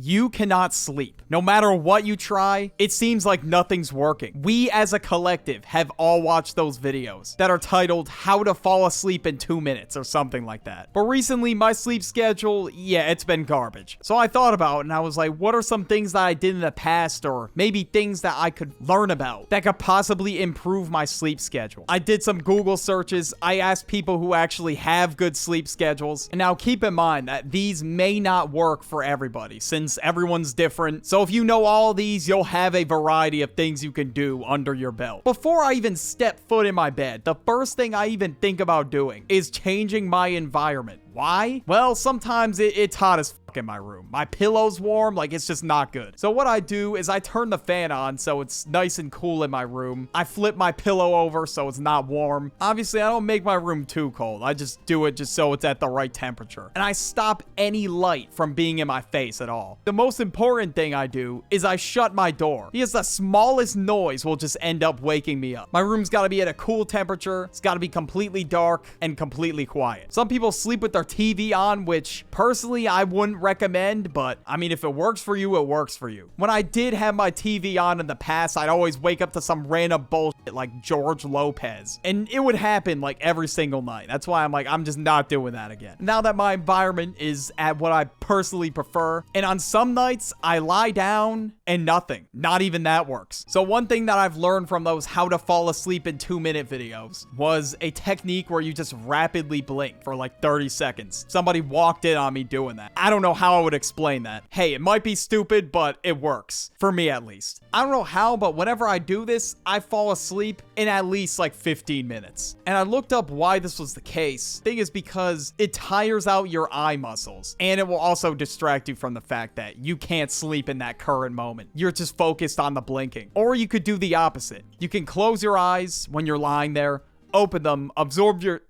You cannot sleep. No matter what you try, it seems like nothing's working. We as a collective have all watched those videos that are titled How to Fall Asleep in 2 Minutes or something like that. But recently, my sleep schedule, yeah, it's been garbage. So I thought about it and I was like, what are some things that I did in the past, or maybe things that I could learn about that could possibly improve my sleep schedule? I did some Google searches. I asked people who actually have good sleep schedules. And now keep in mind that these may not work for everybody since everyone's different. So if you know all these, you'll have a variety of things you can do under your belt. Before I even step foot in my bed, the first thing I even think about doing is changing my environment. Why? Well, sometimes it's hot as fuck in my room. My pillow's warm, like it's just not good. So what I do is I turn the fan on so it's nice and cool in my room. I flip my pillow over so it's not warm. Obviously, I don't make my room too cold. I just do it just so it's at the right temperature. And I stop any light from being in my face at all. The most important thing I do is I shut my door, because the smallest noise will just end up waking me up. My room's got to be at a cool temperature. It's got to be completely dark and completely quiet. Some people sleep with their TV on, which personally I wouldn't recommend, but I mean, if it works for you, it works for you. When I did have my TV on in the past, I'd always wake up to some random bullshit like George Lopez, and it would happen like every single night. That's why I'm like, I'm just not doing that again. Now that my environment is at what I personally prefer, and on some nights I lie down and nothing, not even that works. So one thing that I've learned from those how to fall asleep in 2-minute videos was a technique where you just rapidly blink for like 30 seconds. Somebody walked in on me doing that. I don't know how I would explain that. Hey, it might be stupid, but it works. For me, at least. I don't know how, but whenever I do this, I fall asleep in at least like 15 minutes. And I looked up why this was the case. Thing is because it tires out your eye muscles. And it will also distract you from the fact that you can't sleep in that current moment. You're just focused on the blinking. Or you could do the opposite. You can close your eyes when you're lying there, open them, observe your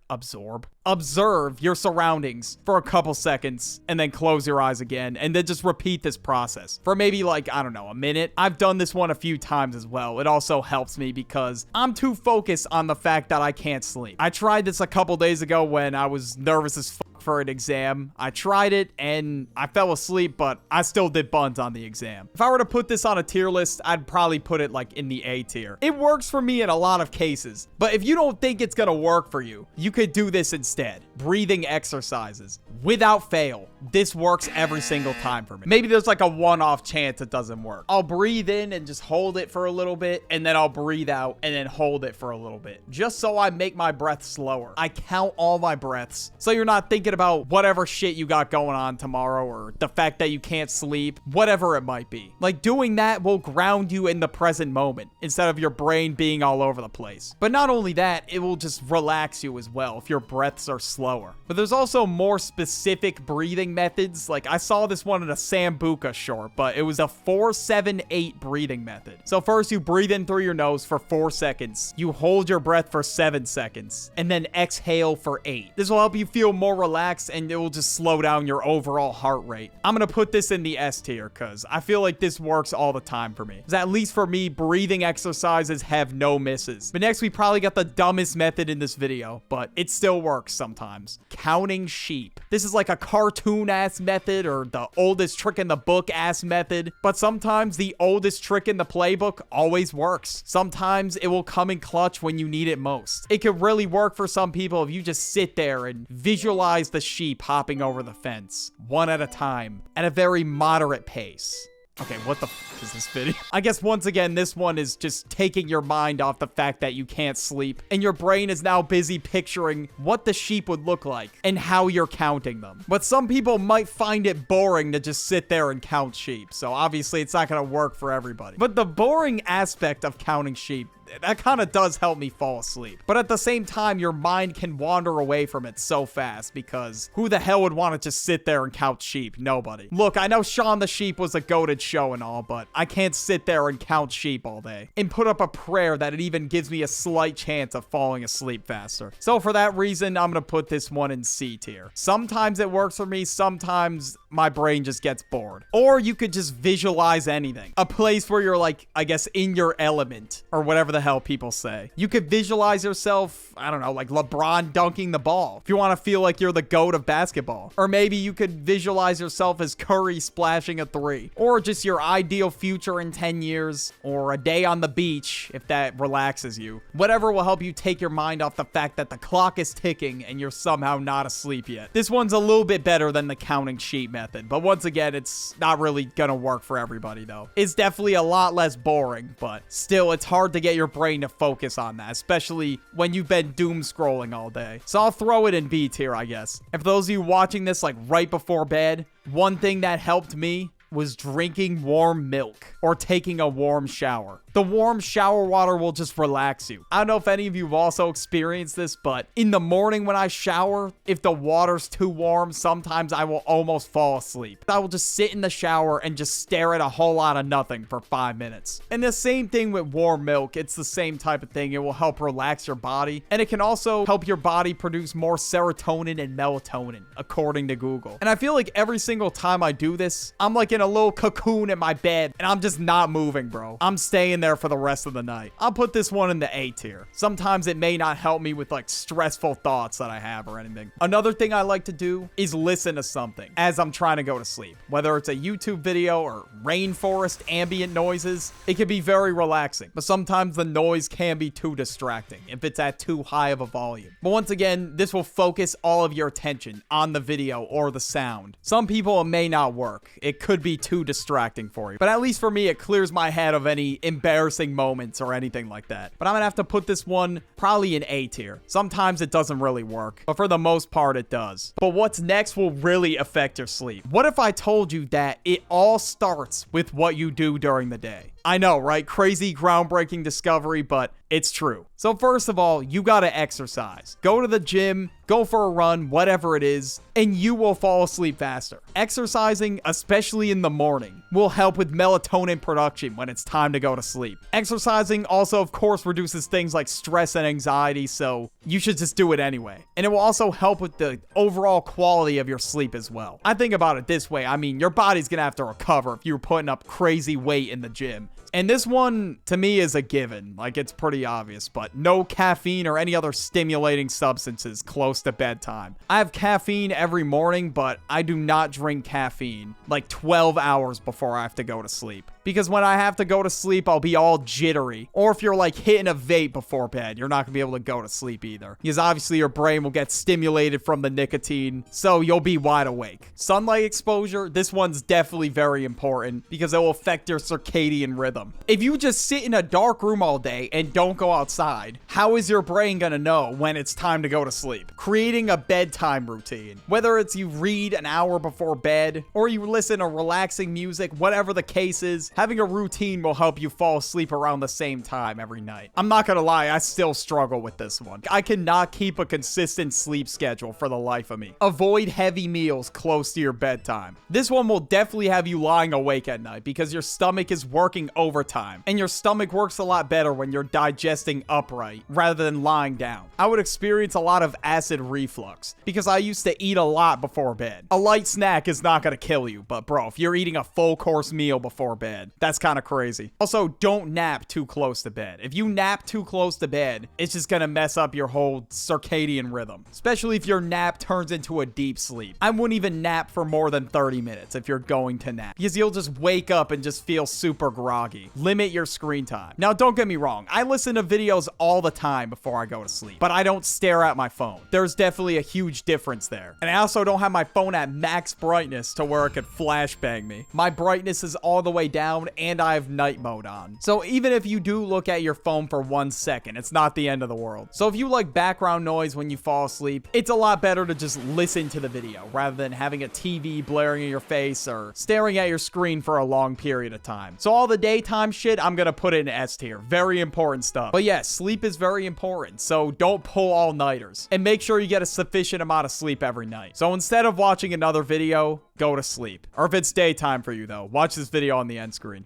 surroundings for a couple seconds, and then close your eyes again, and then just repeat this process for maybe like, I don't know, a minute. I've done this one a few times as well. It also helps me because I'm too focused on the fact that I can't sleep. I tried this a couple days ago when I was nervous as fuck for an exam. I tried it and I fell asleep, but I still did buns on the exam. If I were to put this on a tier list, I'd probably put it like in the A tier. It works for me in a lot of cases, but if you don't think it's gonna work for you, you could do this instead. Breathing exercises. Without fail, this works every single time for me. Maybe there's like a one-off chance it doesn't work. I'll breathe in and just hold it for a little bit, and then I'll breathe out and then hold it for a little bit, just so I make my breath slower. I count all my breaths, so you're not thinking about whatever shit you got going on tomorrow, or the fact that you can't sleep, whatever it might be. Like, doing that will ground you in the present moment instead of your brain being all over the place. But not only that, it will just relax you as well if your breaths are slower. But there's also more specific breathing methods. Like, I saw this one in a Sambuca short, but it was a 4-7-8 breathing method. So first you breathe in through your nose for 4 seconds. You hold your breath for 7 seconds, and then exhale for 8. This will help you feel more relaxed, and it will just slow down your overall heart rate. I'm gonna put this in the S tier because I feel like this works all the time for me. Because at least for me, breathing exercises have no misses. But next, we probably got the dumbest method in this video, but it still works sometimes. Counting sheep. This is like a cartoon-ass method or the oldest trick in the book-ass method, but sometimes the oldest trick in the playbook always works. Sometimes it will come in clutch when you need it most. It could really work for some people if you just sit there and visualize the sheep hopping over the fence, one at a time, at a very moderate pace. Okay, what the f is this video? I guess once again, this one is just taking your mind off the fact that you can't sleep, and your brain is now busy picturing what the sheep would look like and how you're counting them. But some people might find it boring to just sit there and count sheep, so obviously it's not gonna work for everybody. But the boring aspect of counting sheep, that kind of does help me fall asleep. But at the same time, your mind can wander away from it so fast because who the hell would want to just sit there and count sheep? Nobody. Look, I know Shaun the Sheep was a goated show and all, but I can't sit there and count sheep all day and put up a prayer that it even gives me a slight chance of falling asleep faster. So for that reason, I'm gonna put this one in C tier. Sometimes it works for me, sometimes my brain just gets bored. Or you could just visualize anything. A place where you're like, I guess, in your element or whatever the the hell people say. You could visualize yourself, I don't know, like LeBron dunking the ball, if you want to feel like you're the GOAT of basketball. Or maybe you could visualize yourself as Curry splashing a 3. Or just your ideal future in 10 years. Or a day on the beach, if that relaxes you. Whatever will help you take your mind off the fact that the clock is ticking and you're somehow not asleep yet. This one's a little bit better than the counting sheet method, but once again, it's not really gonna work for everybody though. It's definitely a lot less boring, but still, it's hard to get your brain to focus on that, especially when you've been doom scrolling all day. So I'll throw it in B tier, I guess. And for those of you watching this like right before bed, one thing that helped me was drinking warm milk or taking a warm shower. The warm shower water will just relax you. I don't know if any of you have also experienced this, but in the morning when I shower, if the water's too warm, sometimes I will almost fall asleep. I will just sit in the shower and just stare at a whole lot of nothing for 5 minutes. And the same thing with warm milk. It's the same type of thing. It will help relax your body, and it can also help your body produce more serotonin and melatonin, according to Google. And I feel like every single time I do this, I'm like in a little cocoon in my bed, and I'm just not moving, bro. I'm staying there for the rest of the night. I'll put this one in the A tier. Sometimes it may not help me with like stressful thoughts that I have or anything. Another thing I like to do is listen to something as I'm trying to go to sleep. Whether it's a YouTube video or rainforest ambient noises, it can be very relaxing, but sometimes the noise can be too distracting if it's at too high of a volume. But once again, this will focus all of your attention on the video or the sound. Some people, it may not work. It could be too distracting for you, but at least for me, it clears my head of any embarrassing moments or anything like that. But I'm gonna have to put this one probably in A tier. Sometimes it doesn't really work, but for the most part it does. But what's next will really affect your sleep. What if I told you that it all starts with what you do during the day? I know, right? Crazy, groundbreaking discovery, but it's true. So first of all, you gotta exercise. Go to the gym, go for a run, whatever it is, and you will fall asleep faster. Exercising, especially in the morning, will help with melatonin production when it's time to go to sleep. Exercising also, of course, reduces things like stress and anxiety, so you should just do it anyway. And it will also help with the overall quality of your sleep as well. I think about it this way. I mean, your body's gonna have to recover if you're putting up crazy weight in the gym. And this one, to me, is a given. Like, it's pretty obvious, but no caffeine or any other stimulating substances close to bedtime. I have caffeine every morning, but I do not drink caffeine like 12 hours before I have to go to sleep. Because when I have to go to sleep, I'll be all jittery. Or if you're like hitting a vape before bed, you're not gonna be able to go to sleep either. Because obviously your brain will get stimulated from the nicotine, so you'll be wide awake. Sunlight exposure, this one's definitely very important because it will affect your circadian rhythm. If you just sit in a dark room all day and don't go outside, how is your brain gonna know when it's time to go to sleep? Creating a bedtime routine. Whether it's you read an hour before bed, or you listen to relaxing music, whatever the case is, having a routine will help you fall asleep around the same time every night. I'm not gonna lie, I still struggle with this one. I cannot keep a consistent sleep schedule for the life of me. Avoid heavy meals close to your bedtime. This one will definitely have you lying awake at night because your stomach is working overtime, and your stomach works a lot better when you're digesting upright rather than lying down. I would experience a lot of acid reflux because I used to eat a lot before bed. A light snack is not gonna kill you, but bro, if you're eating a full course meal before bed, that's kind of crazy. Also, don't nap too close to bed. If you nap too close to bed, it's just gonna mess up your whole circadian rhythm, especially if your nap turns into a deep sleep. I wouldn't even nap for more than 30 minutes if you're going to nap because you'll just wake up and just feel super groggy. Limit your screen time. Now, don't get me wrong. I listen to videos all the time before I go to sleep, but I don't stare at my phone. There's definitely a huge difference there. And I also don't have my phone at max brightness to where it could flashbang me. My brightness is all the way down, and I have night mode on. So even if you do look at your phone for 1 second, it's not the end of the world. So if you like background noise when you fall asleep, it's a lot better to just listen to the video rather than having a TV blaring in your face or staring at your screen for a long period of time. So all the daytime shit, I'm gonna put it in S tier. Very important stuff. But yeah, sleep is very important, so don't pull all-nighters. And make sure you get a sufficient amount of sleep every night. So instead of watching another video, go to sleep. Or if it's daytime for you though, watch this video on the end screen.